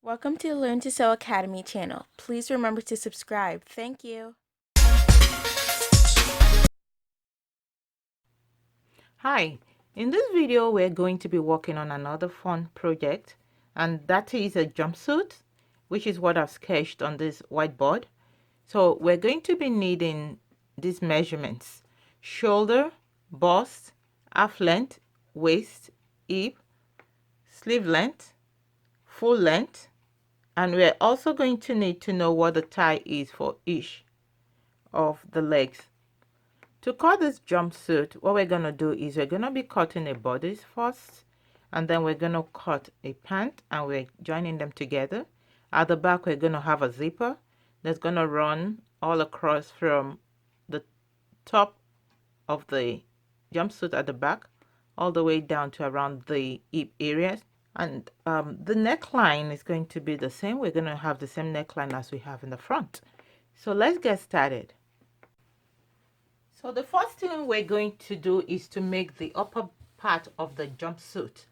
Welcome to the Learn to Sew Academy channel. Please remember to subscribe. Thank you. Hi, in this video we're going to be working on another fun project, and that is a jumpsuit, which is what I've sketched on this whiteboard. So we're going to be needing these measurements: shoulder, bust, half length, waist, hip, sleeve length, full length, and we're also going to need to know what the thigh is for each of the legs. To cut this jumpsuit, what we're going to do is we're going to be cutting a bodice first, and then we're going to cut a pant, and we're joining them together. At the back, we're going to have a zipper that's going to run all across from the top of the jumpsuit at the back all the way down to around the hip areas. And the neckline is going to be the same. We're going to have the same neckline as we have in the front. So let's get started. So the first thing we're going to do is to make the upper part of the jumpsuit.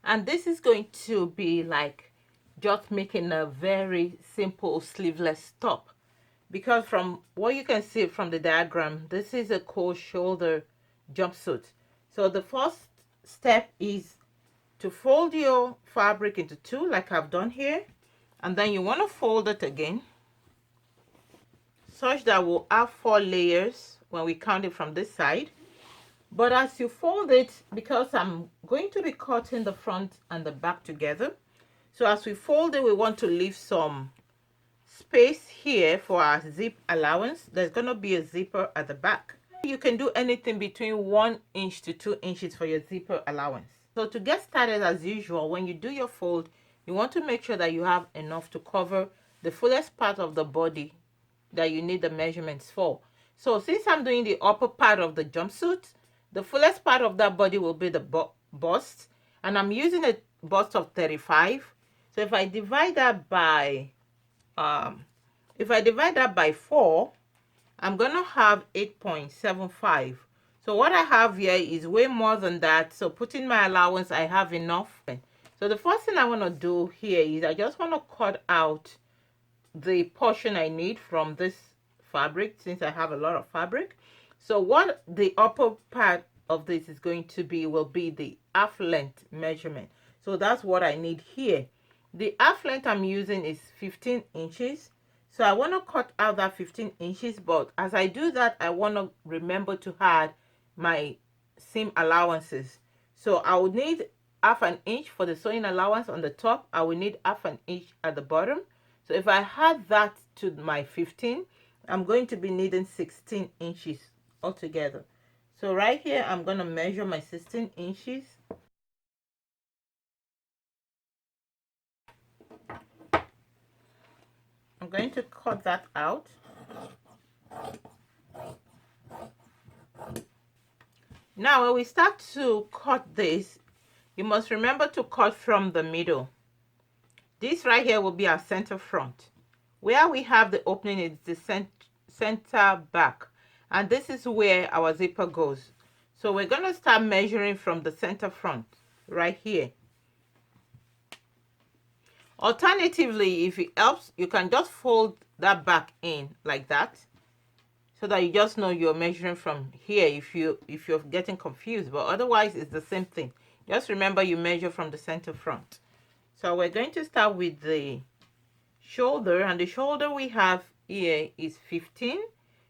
And this is going to be like just making a very simple sleeveless top. Because from what you can see from the diagram, this is a cold shoulder jumpsuit. So the first step is to fold your fabric into two, like I've done here. And then you want to fold it again, such that we'll have 4 layers when we count it from this side. But as you fold it, because I'm going to be cutting the front and the back together, so as we fold it, we want to leave some space here for our zip allowance. There's going to be a zipper at the back. You can do anything between 1 inch to 2 inches for your zipper allowance. So to get started, as usual, when you do your fold, you want to make sure that you have enough to cover the fullest part of the body that you need the measurements for. So since I'm doing the upper part of the jumpsuit, the fullest part of that body will be the bust, and I'm using a bust of 35. So if I divide that by 4, I'm gonna have 8.75. So what I have here is way more than that. So putting my allowance, I have enough. So the first thing I want to do here is I just want to cut out the portion I need from this fabric, since I have a lot of fabric. So what the upper part of this is going to be will be the half length measurement. So that's what I need here. The half length I'm using is 15 inches. So I want to cut out that 15 inches, but as I do that, I want to remember to add my seam allowances. So I will need half an inch for the sewing allowance on the top. I will need half an inch at the bottom. So if I add that to my 15, I'm going to be needing 16 inches altogether. So right here, I'm going to measure my 16 inches. I'm going to cut that out. Now, when we start to cut this, you must remember to cut from the middle. This right here will be our center front. Where we have the opening is the center back. And this is where our zipper goes. So we're going to start measuring from the center front right here. Alternatively, if it helps, you can just fold that back in like that, so that you just know you're measuring from here if you're getting confused. But otherwise, it's the same thing. Just remember you measure from the center front. So we're going to start with the shoulder, and the shoulder we have here is 15.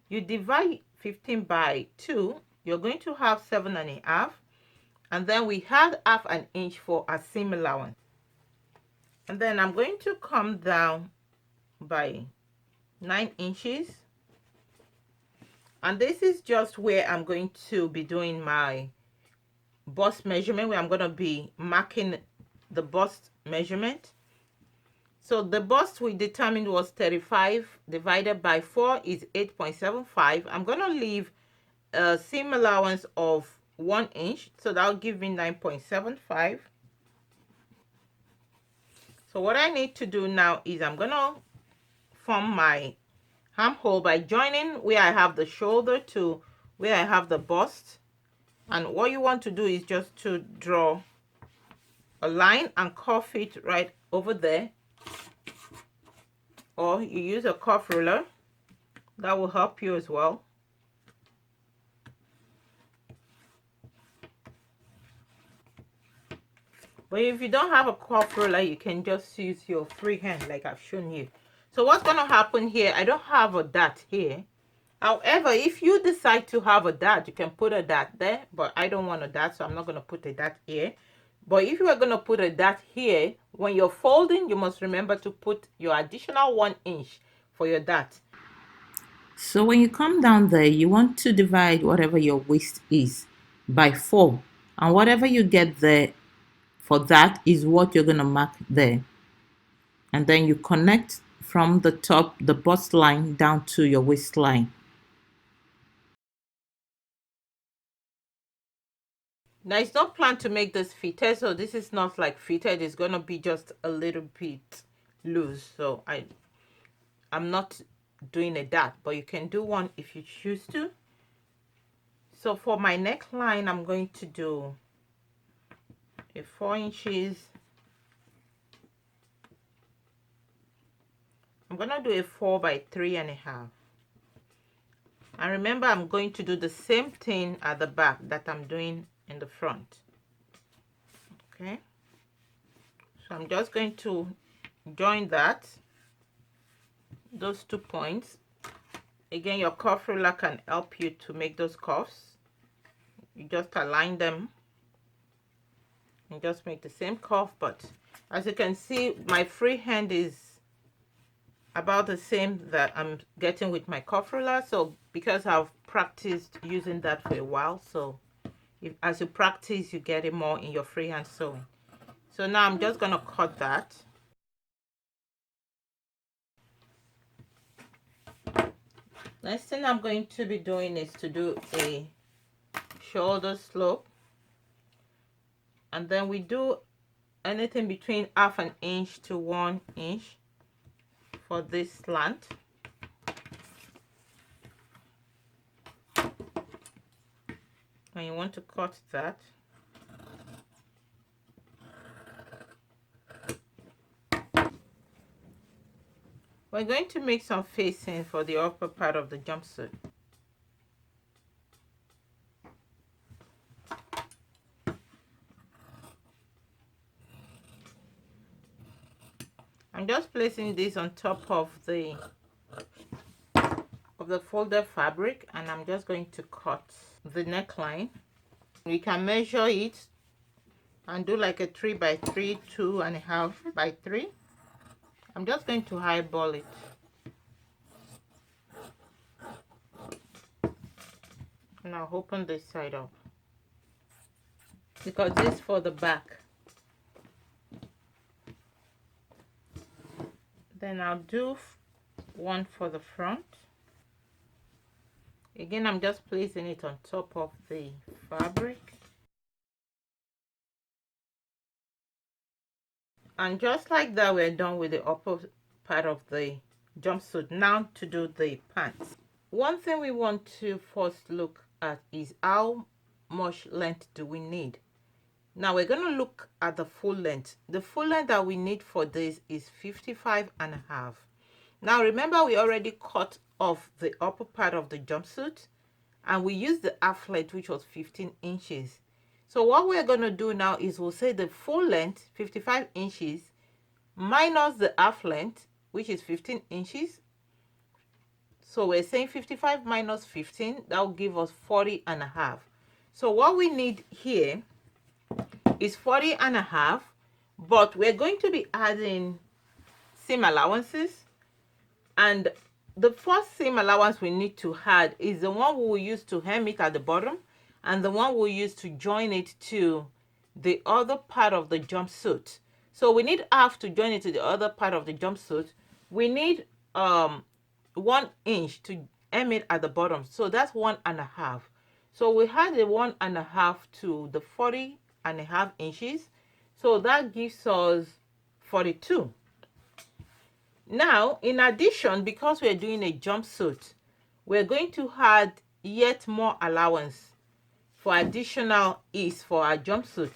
You divide 15 by 2, you're going to have 7.5, and then we had half an inch for a seam allowance. And then I'm going to come down by 9 inches. And this is just where I'm going to be doing my bust measurement, where I'm going to be marking the bust measurement. So the bust we determined was 35 divided by 4 is 8.75. I'm going to leave a seam allowance of 1 inch. So that'll give me 9.75. So what I need to do now is I'm going to form my armhole by joining where I have the shoulder to where I have the bust. And what you want to do is just to draw a line and curve it right over there. or you use a cuff ruler, that will help you as well. But if you don't have a cuff ruler, you can just use your free hand like I've shown you. So what's going to happen here, I don't have a dot here. However, if you decide to have a dot, you can put a dot there, but I don't want a dot, so I'm not going to put a dot here. But if you are going to put a dot here, when you're folding, you must remember to put your additional 1 inch for your dot. So when you come down there, you want to divide whatever your waist is by 4. And whatever you get there for that is what you're going to mark there. And then you connect from the top, the bust line, down to your waistline. Now it's not planned to make this fitted, so this is not like fitted. It's going to be just a little bit loose. So I'm not doing a dot, but you can do one if you choose to. So for my neckline, I'm going to do a 4 inches. I'm going to do a 4 by 3.5. And remember, I'm going to do the same thing at the back that I'm doing in the front. Okay. So I'm just going to join those 2 points. Again, your cuff ruler can help you to make those cuffs. You just align them and just make the same cuff, but as you can see, my free hand is about the same that I'm getting with my cuff ruler. So because I've practiced using that for a while, so as you practice, you get it more in your freehand sewing. So now I'm just going to cut that. Next thing I'm going to be doing is to do a shoulder slope, and then we do anything between 1/2 inch to 1 inch for this slant. And you want to cut that. We're going to make some facing for the upper part of the jumpsuit. I'm just placing this on top of the folded fabric, and I'm just going to cut the neckline. You can measure it and do like a 3 by 3, 2.5 by 3. I'm just going to eyeball it. And I'll open this side up because this is for the back. Then I'll do one for the front. Again, I'm just placing it on top of the fabric. And just like that, we're done with the upper part of the jumpsuit. Now to do the pants. One thing we want to first look at is how much length do we need. Now we're going to look at the full length. The full length that we need for this is 55.5. Now remember, we already cut off the upper part of the jumpsuit and we used the half length, which was 15 inches. So what we're going to do now is we'll say the full length, 55 inches, minus the half length, which is 15 inches. So we're saying 55 minus 15, that will give us 40.5. So what we need here is 40.5, but we're going to be adding seam allowances. And the first seam allowance we need to add is the one we will use to hem it at the bottom, and the one we'll use to join it to the other part of the jumpsuit. So we need half to join it to the other part of the jumpsuit. We need 1 inch to hem it at the bottom, so that's 1.5. So we had the 1.5 to the 40.5 inches, so that gives us 42. Now, in addition, because we're doing a jumpsuit, we're going to add yet more allowance for additional ease for our jumpsuit.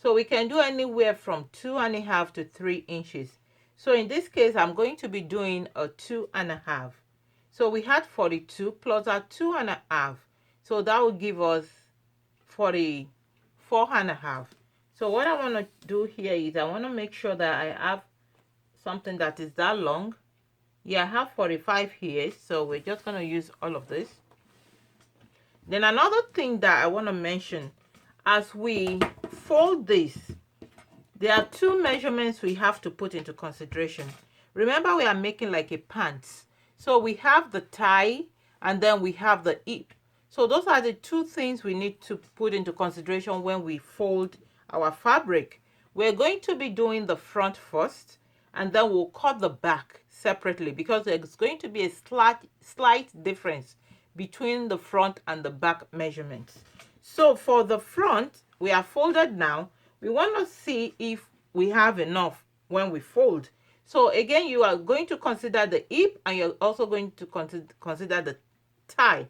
So we can do anywhere from 2.5 to 3 inches. So in this case, I'm going to be doing a 2.5. So we had 42 plus our 2.5. So that will give us 44.5. So what I want to do here is I want to make sure that I have something that is that long. Yeah, I have 45 here, so we're just going to use all of this. Then another thing that I want to mention, as we fold this, there are two measurements we have to put into consideration. Remember, we are making like a pants. So we have the tie and then we have the hip. So those are the two things we need to put into consideration when we fold our fabric. We're going to be doing the front first, and then we'll cut the back separately because there's going to be a slight difference between the front and the back measurements. So for the front, we are folded now. We want to see if we have enough when we fold. So again, you are going to consider the hip, and you're also going to consider the tie.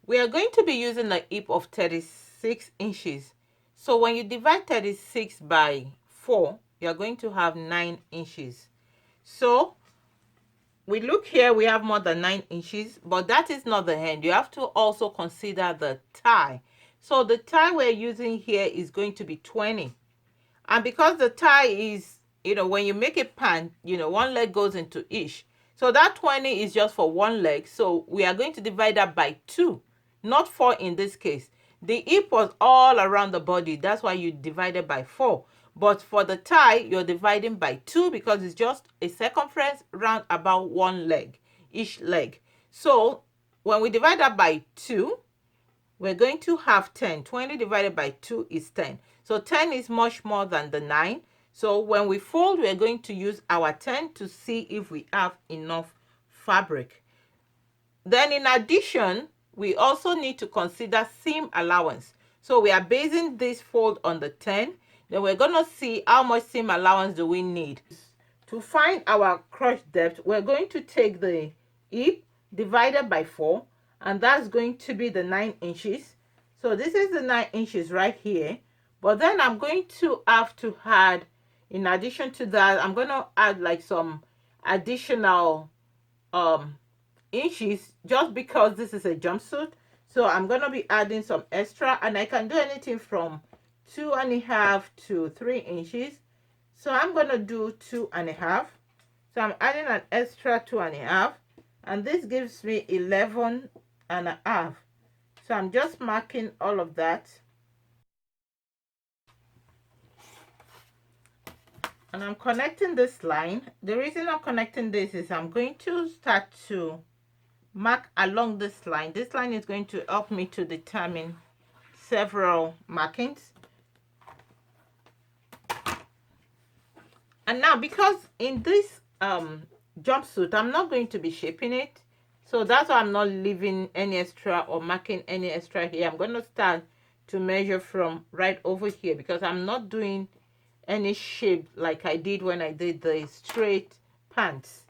We are going to be using a hip of 36 inches. So when you divide 36 by 4, you're going to have 9 inches. So we look here, we have more than 9 inches, but that is not the end. You have to also consider the tie. So the tie we're using here is going to be 20. And because the tie is, when you make a pant, one leg goes into each. So that 20 is just for one leg. So we are going to divide that by 2, not 4 in this case. The hip was all around the body. That's why you divided by 4. But for the tie, you're dividing by 2 because it's just a circumference round about one leg, each leg. So when we divide that by 2, we're going to have 10. 20 divided by 2 is 10. So 10 is much more than the 9. So when we fold, we're going to use our 10 to see if we have enough fabric. Then in addition, we also need to consider seam allowance. So we are basing this fold on the 10. Then we're going to see how much seam allowance do we need. To find our crotch depth, we're going to take the hip divided by 4, and that's going to be the 9 inches. So this is the 9 inches right here. But then I'm going to have to add, in addition to that, I'm going to add like some additional inches just because this is a jumpsuit. So I'm going to be adding some extra, and I can do anything from 2.5 to 3 inches. So I'm going to do 2.5. So I'm adding an extra 2.5, and this gives me 11.5. So I'm just marking all of that. And I'm connecting this line. The reason I'm connecting this is I'm going to start to mark along this line. This line is going to help me to determine several markings. And now, because in this jumpsuit, I'm not going to be shaping it. So that's why I'm not leaving any extra or marking any extra here. I'm going to start to measure from right over here because I'm not doing any shape like I did when I did the straight pants.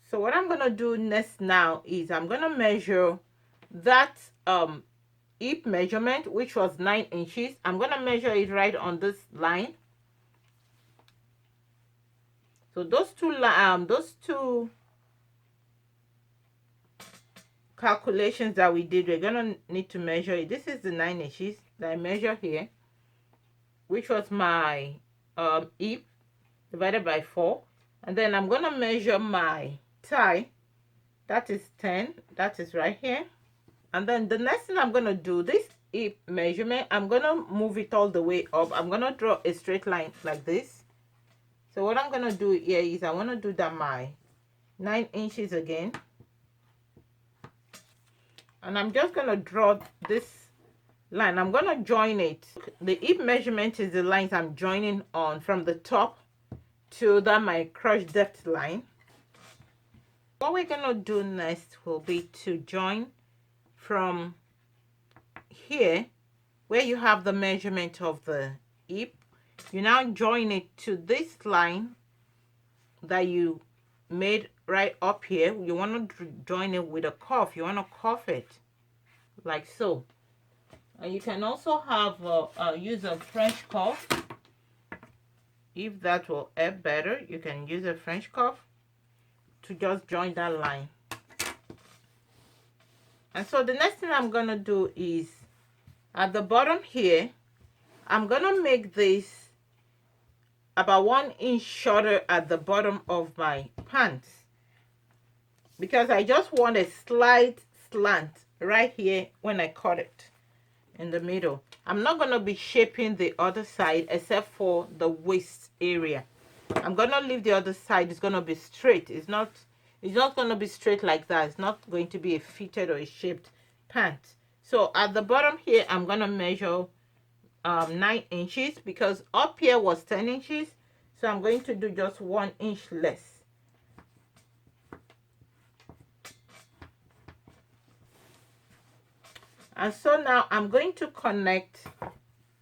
So what I'm going to do next now is I'm going to measure that hip measurement, which was 9 inches. I'm going to measure it right on this line. So those two calculations that we did, we're going to need to measure it. This is the 9 inches that I measure here, which was my hip divided by 4. And then I'm going to measure my tie. That is 10. That is right here. And then the next thing I'm going to do, this hip measurement, I'm going to move it all the way up. I'm going to draw a straight line like this. So what I'm going to do here is I want to do that my 9 inches again. And I'm just going to draw this line. I'm going to join it. The hip measurement is the lines I'm joining on from the top to that my crotch depth line. What we're going to do next will be to join from here where you have the measurement of the hip. You now join it to this line that you made right up here. You want to join it with a cuff. You want to cuff it like so. And you can also have use a French cuff. If that will help better, you can use a French cuff to just join that line. And so the next thing I'm gonna do is at the bottom here, I'm gonna make this about 1 inch shorter at the bottom of my pants, because I just want a slight slant right here when I cut it in the middle. I'm not gonna be shaping the other side except for the waist area. I'm gonna leave the other side. It's gonna be straight. It's not gonna be straight like that. It's not going to be a fitted or a shaped pant. So at the bottom here, I'm gonna measure 9 inches, because up here was 10 inches. So I'm going to do just 1 inch less. And so now I'm going to connect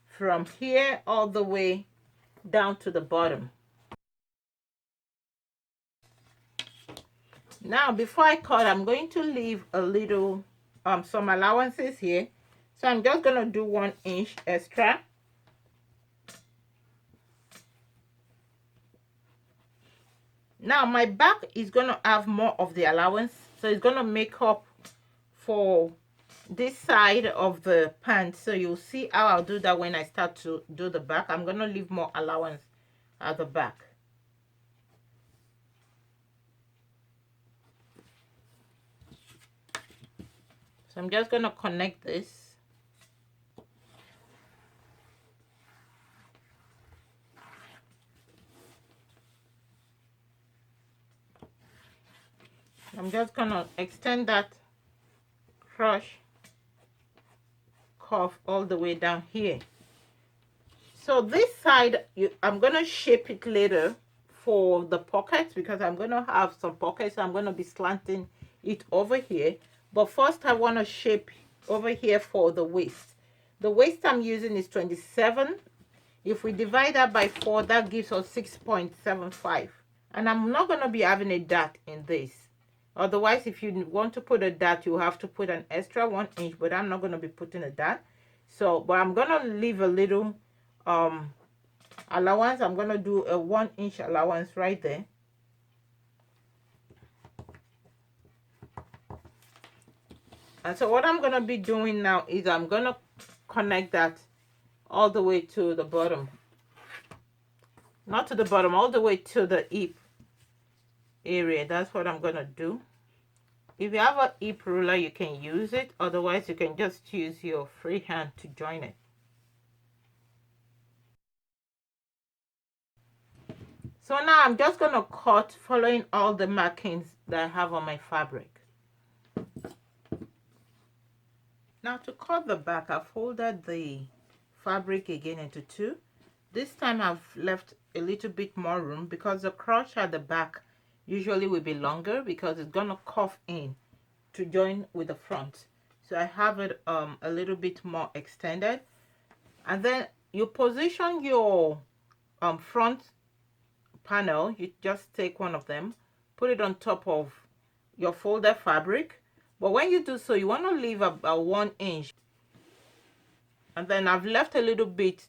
from here all the way down to the bottom. Now before I cut, I'm going to leave a little some allowances here. So I'm just going to do 1 inch extra. Now my back is going to have more of the allowance, so it's going to make up for this side of the pants. So you'll see how I'll do that when I start to do the back. I'm going to leave more allowance at the back. So I'm just going to connect this. I'm just going to extend that crush cuff all the way down here. So this side, I'm going to shape it later for the pockets, because I'm going to have some pockets. So I'm going to be slanting it over here. But first I want to shape over here for the waist. The waist I'm using is 27. If we divide that by 4, that gives us 6.75. And I'm not going to be having a dart in this. Otherwise, if you want to put a dart, you have to put an extra 1 inch, but I'm not going to be putting a dart. So, but I'm going to leave a little allowance. I'm going to do a 1 inch allowance right there. And so what I'm going to be doing now is I'm going to connect that all the way to the bottom. Not to the bottom, all the way to the hip area. That's what I'm going to do. If you have a hip ruler, you can use it. Otherwise, you can just use your free hand to join it. So now I'm just going to cut following all the markings that I have on my fabric. Now to cut the back, I've folded the fabric again into 2. This time I've left a little bit more room, because the crotch at the back usually will be longer, because it's going to cuff in to join with the front. So I have it a little bit more extended. And then you position your front panel. You just take one of them, put it on top of your folded fabric. But when you do so, you want to leave about 1 inch. And then I've left a little bit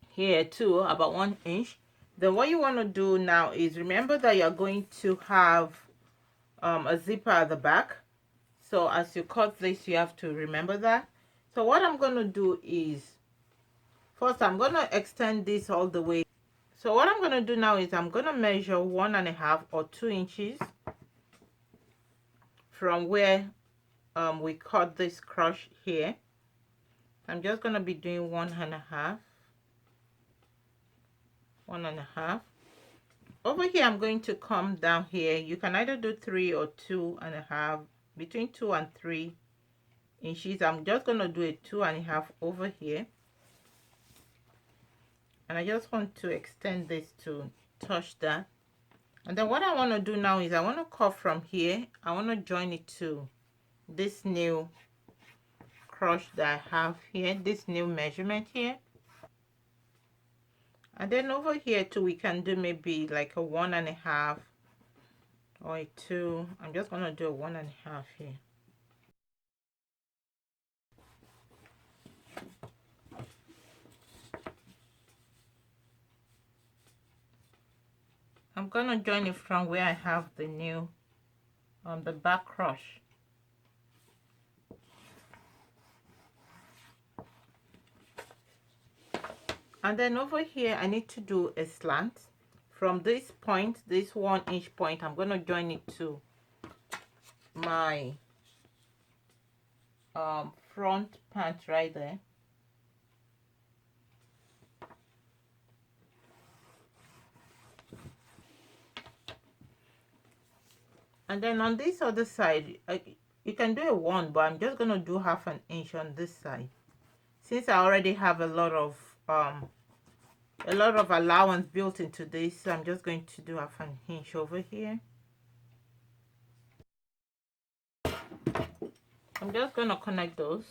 here too, about 1 inch. Then what you want to do now is remember that you're going to have a zipper at the back. So as you cut this, you have to remember that. So what I'm going to do is, first I'm going to extend this all the way. So what I'm going to do now is I'm going to measure 1.5 or 2 inches from where we cut this crush here. I'm just going to be doing 1.5. Over here I'm going to come down here. You can either do 3 or 2.5, between 2 and 3 inches. I'm just going to do a 2.5 over here, and I just want to extend this to touch that. And then what I want to do now is I want to cut from here. I want to join it to this new crush that I have here, this new measurement here. And then over here too, we can do maybe like a 1.5 or a 2. I'm just going to do a 1.5 here. I'm gonna join it from where I have the new the back rush. And then over here I need to do a slant from this point, this 1-inch point. I'm gonna join it to my front pant right there. And then on this other side, you can do a 1, but I'm just gonna do 1/2 inch on this side, since I already have a lot of allowance built into this. So I'm just going to do 1/2 inch over here. I'm just gonna connect those.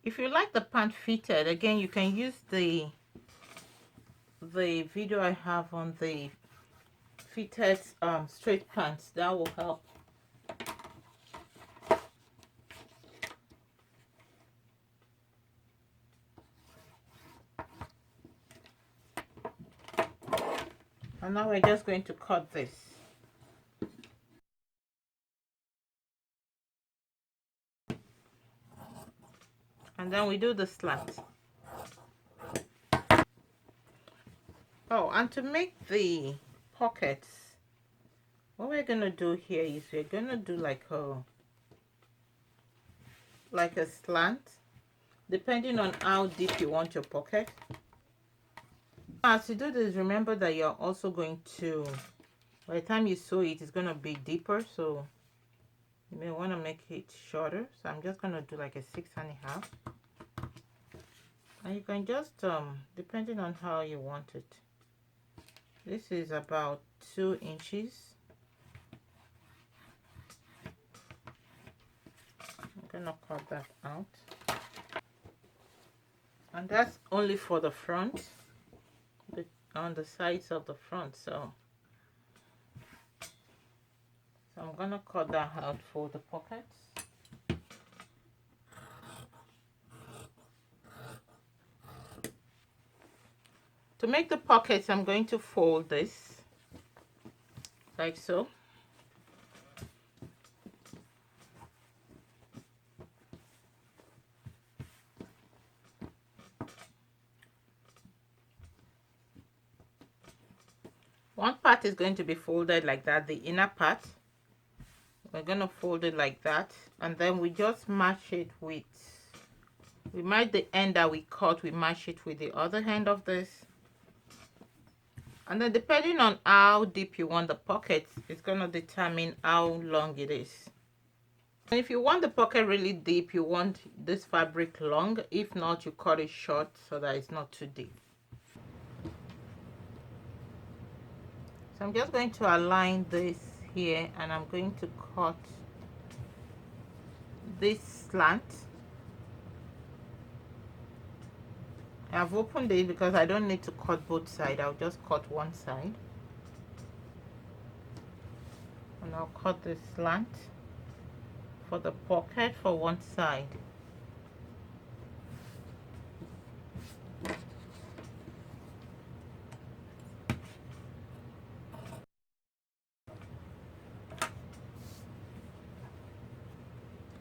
If you like the pant fitted, again, you can use the video I have on the fitted straight pants. That will help. And now we're just going to cut this. And then we do the slant. Oh, and to make the pockets, what we're gonna do here is we're gonna do like a slant, depending on how deep you want your pocket. As you do this, remember that you're also going to, by the time you sew it, it's gonna be deeper, so you may want to make it shorter. So I'm just gonna do like a 6.5, and you can just depending on how you want it. This is about 2 inches. I'm gonna cut that out, and that's only for the front, on the sides of the front. So I'm gonna cut that out for the pockets. To make the pockets, I'm going to fold this like so. One part is going to be folded like that, the inner part. We're going to fold it like that, and then we just match it with, we match the end that we cut, we match it with the other end of this. And then depending on how deep you want the pocket, it's going to determine how long it is. And if you want the pocket really deep, you want this fabric long. If not, you cut it short so that it's not too deep. So I'm just going to align this here, and I'm going to cut this slant. I've opened it because I don't need to cut both sides. I'll just cut one side, and I'll cut the slant for the pocket for one side.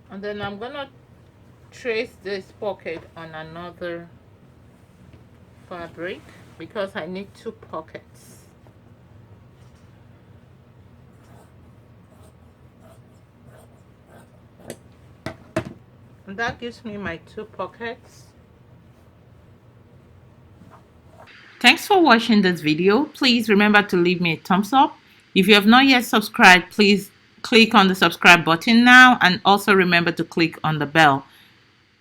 And then I'm gonna trace this pocket on another fabric because I need 2 pockets. And that gives me my 2 pockets. Thanks for watching this video. Please remember to leave me a thumbs up. If you have not yet subscribed, please click on the subscribe button now, and also remember to click on the bell.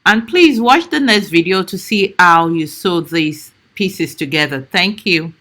And please watch the next video to see how you sew these pieces together. Thank you.